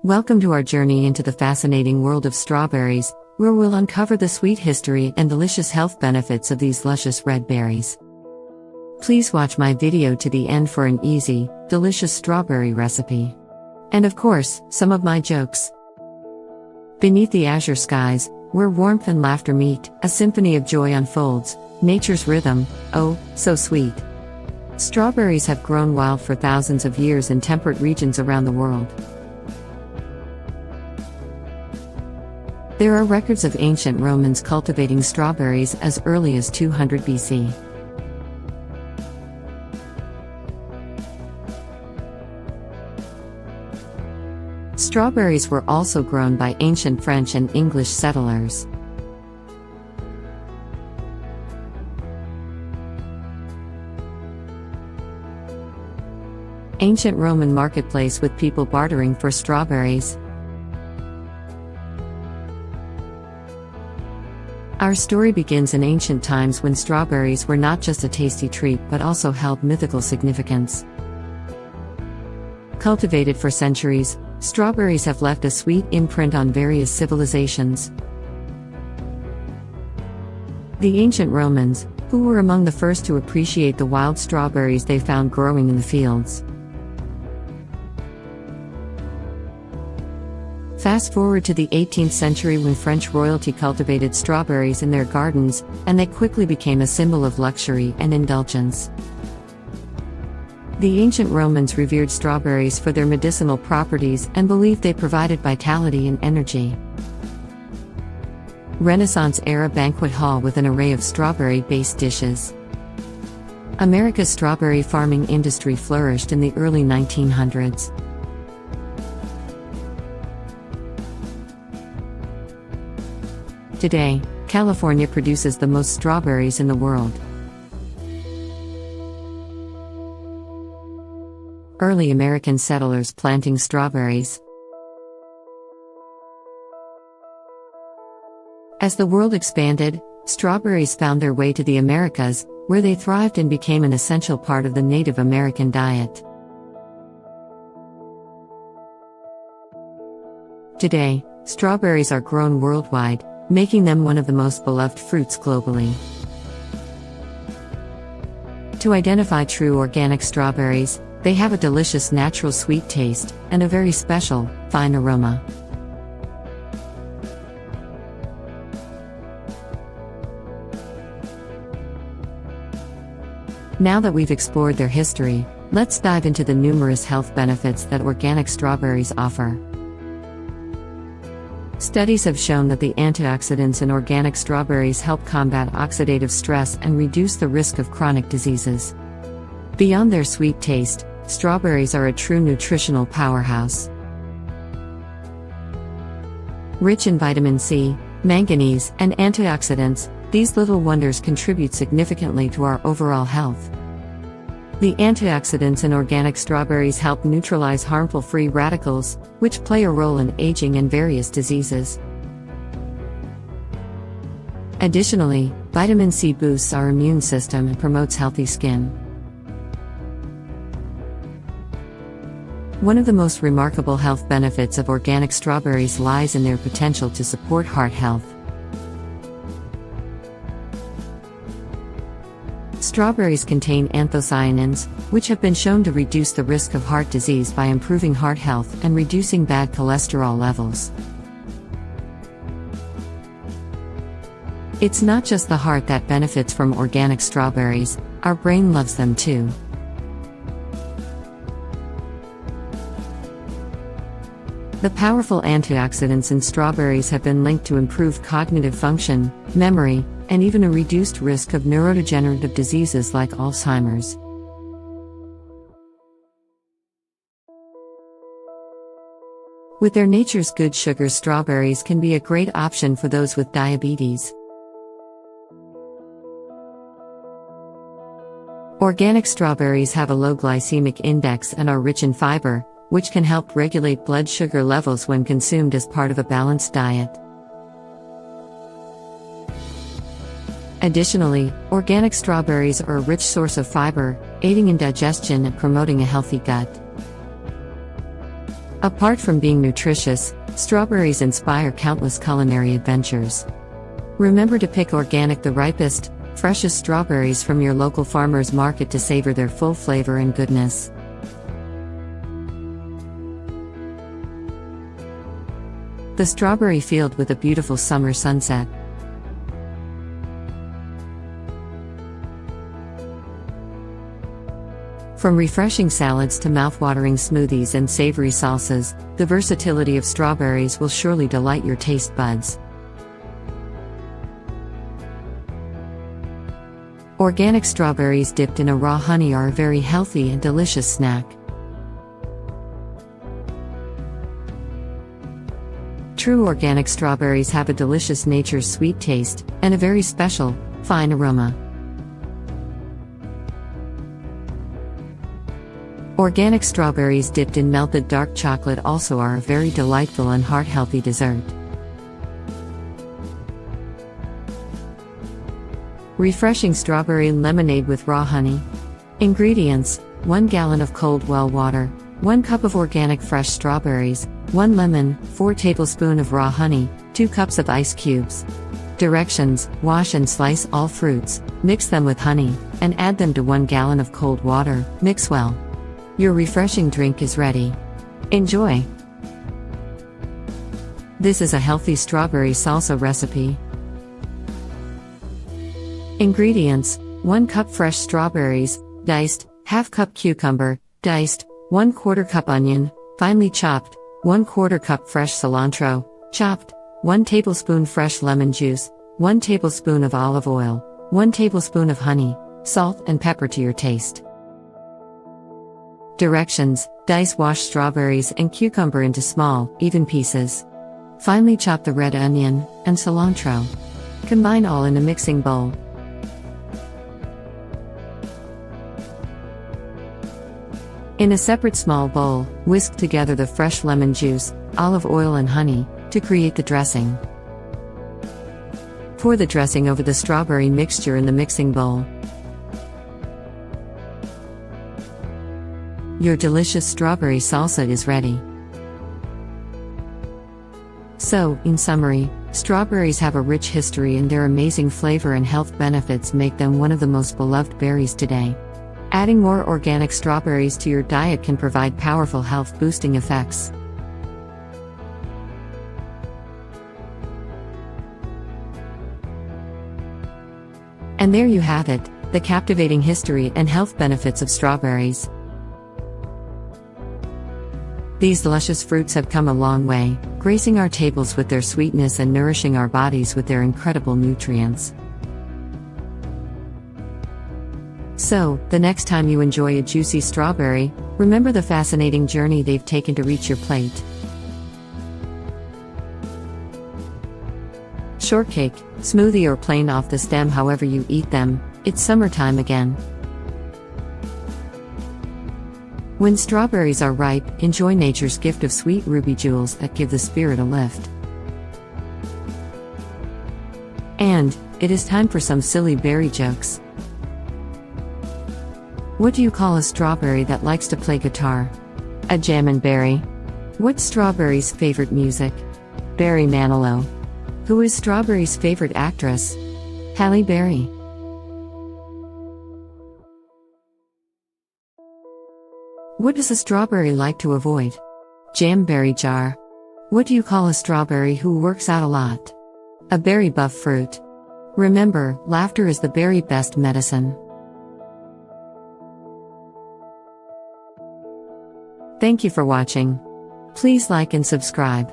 Welcome to our journey into the fascinating world of strawberries, where we'll uncover the sweet history and delicious health benefits of these luscious red berries. Please watch my video to the end for an easy, delicious strawberry recipe. And of course, some of my jokes. Beneath the azure skies, where warmth and laughter meet, a symphony of joy unfolds, nature's rhythm, oh, so sweet. Strawberries have grown wild for thousands of years in temperate regions around the world. There are records of ancient Romans cultivating strawberries as early as 200 BC. Strawberries were also grown by ancient French and English settlers. Ancient Roman marketplace with people bartering for strawberries. Our story begins in ancient times when strawberries were not just a tasty treat but also held mythical significance. Cultivated for centuries, strawberries have left a sweet imprint on various civilizations. The ancient Romans, who were among the first to appreciate the wild strawberries they found growing in the fields. Fast forward to the 18th century when French royalty cultivated strawberries in their gardens, and they quickly became a symbol of luxury and indulgence. The ancient Romans revered strawberries for their medicinal properties and believed they provided vitality and energy. Renaissance-era banquet hall with an array of strawberry-based dishes. America's strawberry farming industry flourished in the early 1900s. Today, California produces the most strawberries in the world. Early American settlers planting strawberries. As the world expanded, strawberries found their way to the Americas, where they thrived and became an essential part of the Native American diet. Today, strawberries are grown worldwide, making them one of the most beloved fruits globally. To identify true organic strawberries, they have a delicious natural sweet taste and a very special, fine aroma. Now that we've explored their history, let's dive into the numerous health benefits that organic strawberries offer. Studies have shown that the antioxidants in organic strawberries help combat oxidative stress and reduce the risk of chronic diseases. Beyond their sweet taste, strawberries are a true nutritional powerhouse. Rich in vitamin C, manganese, and antioxidants, these little wonders contribute significantly to our overall health. The antioxidants in organic strawberries help neutralize harmful free radicals, which play a role in aging and various diseases. Additionally, vitamin C boosts our immune system and promotes healthy skin. One of the most remarkable health benefits of organic strawberries lies in their potential to support heart health. Strawberries contain anthocyanins, which have been shown to reduce the risk of heart disease by improving heart health and reducing bad cholesterol levels. It's not just the heart that benefits from organic strawberries, our brain loves them too. The powerful antioxidants in strawberries have been linked to improved cognitive function, memory, and even a reduced risk of neurodegenerative diseases like Alzheimer's. With their nature's good sugar, strawberries can be a great option for those with diabetes. Organic strawberries have a low glycemic index and are rich in fiber, which can help regulate blood sugar levels when consumed as part of a balanced diet. Additionally, organic strawberries are a rich source of fiber, aiding in digestion and promoting a healthy gut. Apart from being nutritious, strawberries inspire countless culinary adventures. Remember to pick organic, the ripest, freshest strawberries from your local farmer's market to savor their full flavor and goodness. The strawberry field with a beautiful summer sunset. From refreshing salads to mouth-watering smoothies and savory salsas, the versatility of strawberries will surely delight your taste buds. Organic strawberries dipped in a raw honey are a very healthy and delicious snack. True organic strawberries have a delicious nature's sweet taste, and a very special, fine aroma. Organic strawberries dipped in melted dark chocolate also are a very delightful and heart-healthy dessert. Refreshing strawberry lemonade with raw honey. Ingredients: 1 gallon of cold well water, 1 cup of organic fresh strawberries, 1 lemon, 4 tablespoons of raw honey, 2 cups of ice cubes. Directions: wash and slice all fruits, mix them with honey, and add them to 1 gallon of cold water, mix well. Your refreshing drink is ready. Enjoy! This is a healthy strawberry salsa recipe. Ingredients: 1 cup fresh strawberries, diced, ½ cup cucumber, diced, 1/4 cup onion, finely chopped, 1/4 cup fresh cilantro, chopped, 1 tablespoon fresh lemon juice, 1 tablespoon of olive oil, 1 tablespoon of honey, salt and pepper to your taste. Directions: dice wash strawberries and cucumber into small, even pieces. Finely chop the red onion and cilantro. Combine all in a mixing bowl. In a separate small bowl, whisk together the fresh lemon juice, olive oil and honey, to create the dressing. Pour the dressing over the strawberry mixture in the mixing bowl. Your delicious strawberry salsa is ready. So, in summary, strawberries have a rich history and their amazing flavor and health benefits make them one of the most beloved berries today. Adding more organic strawberries to your diet can provide powerful health-boosting effects. And there you have it, the captivating history and health benefits of strawberries. These luscious fruits have come a long way, gracing our tables with their sweetness and nourishing our bodies with their incredible nutrients. So, the next time you enjoy a juicy strawberry, remember the fascinating journey they've taken to reach your plate. Shortcake, smoothie or plain off the stem, however you eat them, it's summertime again. When strawberries are ripe, enjoy nature's gift of sweet ruby jewels that give the spirit a lift. And, it is time for some silly berry jokes. What do you call a strawberry that likes to play guitar? A jammin' berry. What's Strawberry's favorite music? Barry Manilow. Who is Strawberry's favorite actress? Halle Berry. What does a strawberry like to avoid? Jamberry jar. What do you call a strawberry who works out a lot? A berry buff fruit. Remember, laughter is the very best medicine. Thank you for watching. Please like and subscribe.